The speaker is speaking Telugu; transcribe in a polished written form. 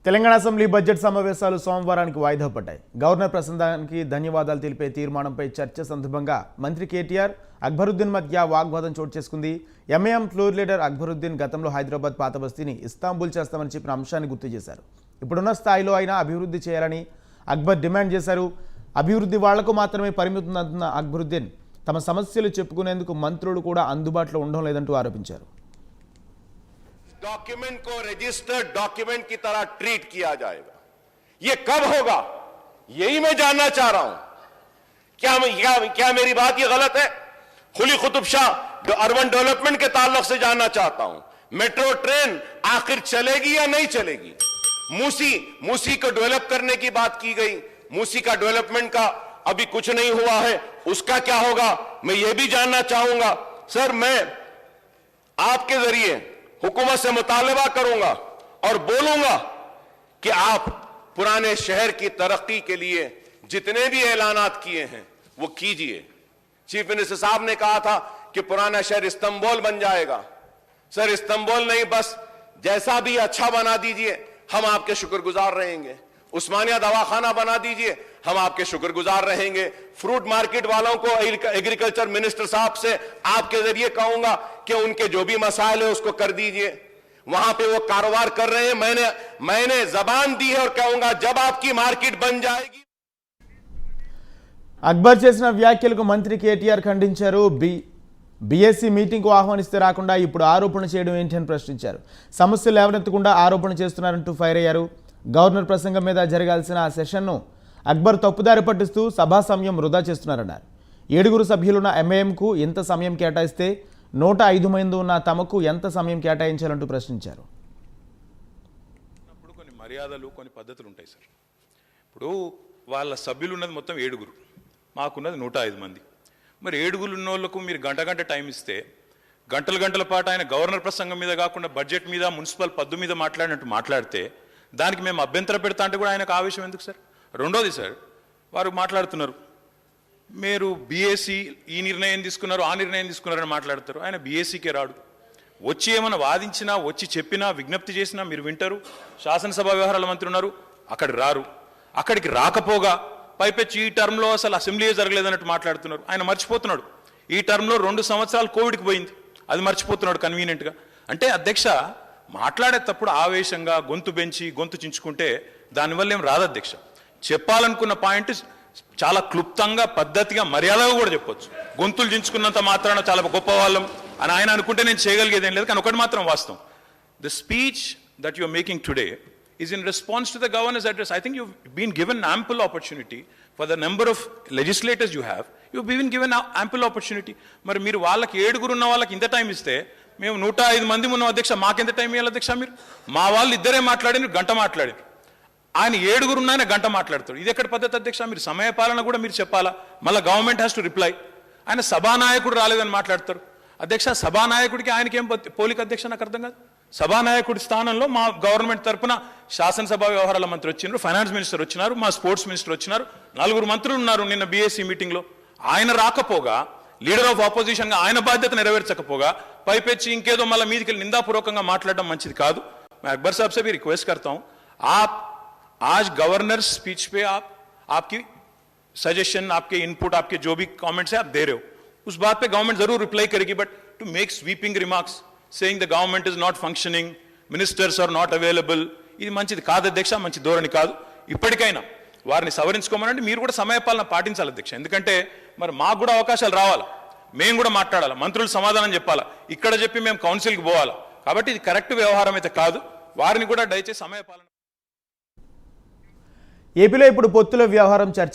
తెలంగాణ అసెంబ్లీ బడ్జెట్ సమావేశాలు సోమవారానికి వాయిదా పడ్డాయి. గవర్నర్ ప్రసంగానికి ధన్యవాదాలు తెలిపే తీర్మానంపై చర్చ సందర్భంగా మంత్రి కేటీఆర్, అక్బరుద్దీన్ మధ్య వాగ్వాదం చోటు చేసుకుంది. ఎంఐఎం ఫ్లోర్ లీడర్ అక్బరుద్దీన్ గతంలో హైదరాబాద్ పాత బస్తీని ఇస్తాంబుల్ చేస్తామని చెప్పిన అంశాన్ని గుర్తు చేశారు. ఇప్పుడున్న స్థాయిలో అయినా అభివృద్ధి చేయాలని అక్బర్ డిమాండ్ చేశారు. అభివృద్ధి వాళ్లకు మాత్రమే పరిమితమవుతున్న అక్బరుద్దీన్ తమ సమస్యలు చెప్పుకునేందుకు మంత్రులు కూడా అందుబాటులో ఉండడం లేదంటూ ఆరోపించారు. डॉक्यूमेंट को रजिस्टर्ड डॉक्यूमेंट की तरह ट्रीट किया जाएगा, ये कब होगा यही मैं जानना चाह रहा हूं। क्या मेरी बात ये गलत है? खुली कुतुब शाह अर्बन डेवलपमेंट के ताल्लुक से जानना चाहता हूं, मेट्रो ट्रेन आखिर चलेगी या नहीं चलेगी? मूसी को डेवलप करने की बात की गई, मूसी का डेवलपमेंट का अभी कुछ नहीं हुआ है, उसका क्या होगा मैं ये भी जानना चाहूंगा। सर, मैं आपके जरिए हुकूमत से मुतालबा करूंगा और बोलूंगा कि आप पुराने शहर की तरक्की के लिए जितने भी ऐलानात किए हैं वो कीजिए। चीफ मिनिस्टर साहब ने कहा था कि पुराना शहर इस्तांबुल बन जाएगा। सर, इस्तांबुल नहीं, बस जैसा भी अच्छा बना दीजिए, हम आपके शुक्रगुजार रहेंगे। उस्मानिया दवाखाना बना दीजिए, हम आपके शुक्रगुजार रहेंगे। फ्रूट मार्केट वालों को एग्रीकल्चर मिनिस्टर साहब से आपके जरिए कहूंगा कि उनके जो भी मसाइल है उसको कर दीजिए। वहां पे वो कारोबार कर रहे हैं, मैंने जबान दी है और कहूंगा जब आपकी मार्केट बन जाएगी। అక్బర్ చేసిన వ్యాఖ్యలకు మంత్రి కేటీఆర్ ఖండించారు. బీఎస్సీ మీటింగ్కు ఆహ్వానిస్తే రాకుండా ఇప్పుడు ఆరోపణ చేయడం ఏంటి అని ప్రశ్నించారు. సమస్యలు లేవనెత్తకుండా ఆరోపణ చేస్తున్నారంటూ ఫైర్ అయ్యారు. గవర్నర్ ప్రసంగం మీద జరగాల్సిన ఆ సెషన్ను అక్బర్ తప్పుదారి పట్టిస్తూ సభా సమయం వృధా చేస్తున్నారన్నారు. 7 సభ్యులున్న ఎంఐఎంకు ఎంత సమయం కేటాయిస్తే 105 మంది ఉన్న తమకు ఎంత సమయం కేటాయించాలంటూ ప్రశ్నించారు. ఇప్పుడు కొన్ని మర్యాదలు, కొన్ని పద్ధతులు ఉంటాయి సార్. ఇప్పుడు వాళ్ళ సభ్యులు ఉన్నది మొత్తం 7, మాకున్నది 105 మంది. మరి 7 ఉన్న వాళ్ళకు మీరు గంట టైం ఇస్తే గంటల పాటు ఆయన గవర్నర్ ప్రసంగం మీద కాకుండా బడ్జెట్ మీద, మున్సిపల్ పద్దు మీద మాట్లాడినట్టు మాట్లాడితే దానికి మేము అభ్యంతరం పెడతా అంటే కూడా ఆయనకు ఆవేశం ఎందుకు సార్? రెండోది సార్, వారు మాట్లాడుతున్నారు మీరు బీఎస్సీ ఈ నిర్ణయం తీసుకున్నారు, ఆ నిర్ణయం తీసుకున్నారని మాట్లాడతారు. ఆయన బీఎస్సీకే రాడు. వచ్చి ఏమైనా వాదించినా, వచ్చి చెప్పినా, విజ్ఞప్తి చేసినా మీరు వింటారు. శాసనసభ వ్యవహారాల మంత్రి ఉన్నారు, అక్కడికి రారు. అక్కడికి రాకపోగా పైపెచ్చి ఈ టర్మ్లో అసలు అసెంబ్లీయే జరగలేదన్నట్టు మాట్లాడుతున్నారు. ఆయన మర్చిపోతున్నాడు ఈ టర్మ్లో 2 సంవత్సరాలు కోవిడ్కి పోయింది, అది మర్చిపోతున్నాడు కన్వీనియంట్గా. అంటే అధ్యక్ష, మాట్లాడేటప్పుడు ఆవేశంగా గొంతు పెంచి గొంతు చించుకుంటే దానివల్ల ఏం రాదు అధ్యక్ష. చెప్పాలనుకున్న పాయింట్ చాలా క్లుప్తంగా, పద్ధతిగా, మర్యాదగా కూడా చెప్పొచ్చు. గొంతులు చించుకున్నంత మాత్రాన చాలా గొప్ప వాళ్ళం అని ఆయన అనుకుంటే నేను చేయగలిగేది ఏం లేదు. కానీ ఒకటి మాత్రం వాస్తవం, the speech that you are making today is in response to the governor's address. I think you've been given ample opportunity for the number of legislators you have. You've been given ample opportunity. మరి మీరు వాళ్ళకి 7 ఉన్న వాళ్ళకి ఇంత టైం ఇస్తే మేము 105 మంది ఉన్నాం అధ్యక్ష, మాకెంత టైం ఇవ్వాలి అధ్యక్ష? మీరు మా వాళ్ళు ఇద్దరే మాట్లాడిన గంట మాట్లాడారు, ఆయన 7 ఉన్న ఆయన గంట మాట్లాడతాడు. ఇది ఎక్కడ పద్ధతి అధ్యక్ష? మీరు సమయపాలన కూడా మీరు చెప్పాలా? మళ్ళీ గవర్నమెంట్ హ్యాస్ టు రిప్లై. ఆయన సభానాయకుడు రాలేదని మాట్లాడతారు అధ్యక్ష. సభానాయకుడికి ఆయనకేం పోలిక అధ్యక్ష? నాకు అర్థం కాదు. సభానాయకుడి స్థానంలో మా గవర్నమెంట్ తరఫున శాసనసభ వ్యవహారాల మంత్రి వచ్చినారు, ఫైనాన్స్ మినిస్టర్ వచ్చినారు, మా స్పోర్ట్స్ మినిస్టర్ వచ్చినారు, 4 మంత్రులు ఉన్నారు నిన్న బీఎస్సీ మీటింగ్లో. ఆయన రాకపోగా, లీడర్ ఆఫ్ ఆపోజిషన్గా ఆయన బాధ్యత నెరవేర్చకపోగా పైపెచ్చి ఇంకేదో మళ్ళీ మీదికి వెళ్ళి నిందాపూర్వకంగా మాట్లాడడం మంచిది కాదు. मैं अकबर साहब से भी रिक्वेस्ट करता हूं, आप आज गवर्नर स्पीच पे आपकी सजेशन, आपके इनपुट, आपके जो भी कमेंट्स है आप दे रहे हो, उस बात पे गवर्नमेंट जरूर रिप्लाई करेगी. But to make sweeping remarks saying the government is not functioning, ministers are not available, ఇది మంచిది కాదు అధ్యక్ష, మంచి ధోరణి కాదు. ఇప్పటికైనా వారిని సవరించుకోమనంటే మీరు కూడా సమయపాలన పాటించాలి అధ్యక్ష. ఎందుకంటే మరి మాకు కూడా అవకాశాలు రావాలా, మేము కూడా మాట్లాడాలి, మంత్రులు సమాధానం చెప్పాలా, ఇక్కడ చెప్పి మేము కౌన్సిల్కి పోవాలా. కాబట్టి ఇది కరెక్ట్ వ్యవహారం అయితే కాదు. వారిని కూడా దయచేసి సమయపాలన. ఏపీలో ఇప్పుడు పొత్తుల వ్యవహారం చర్చ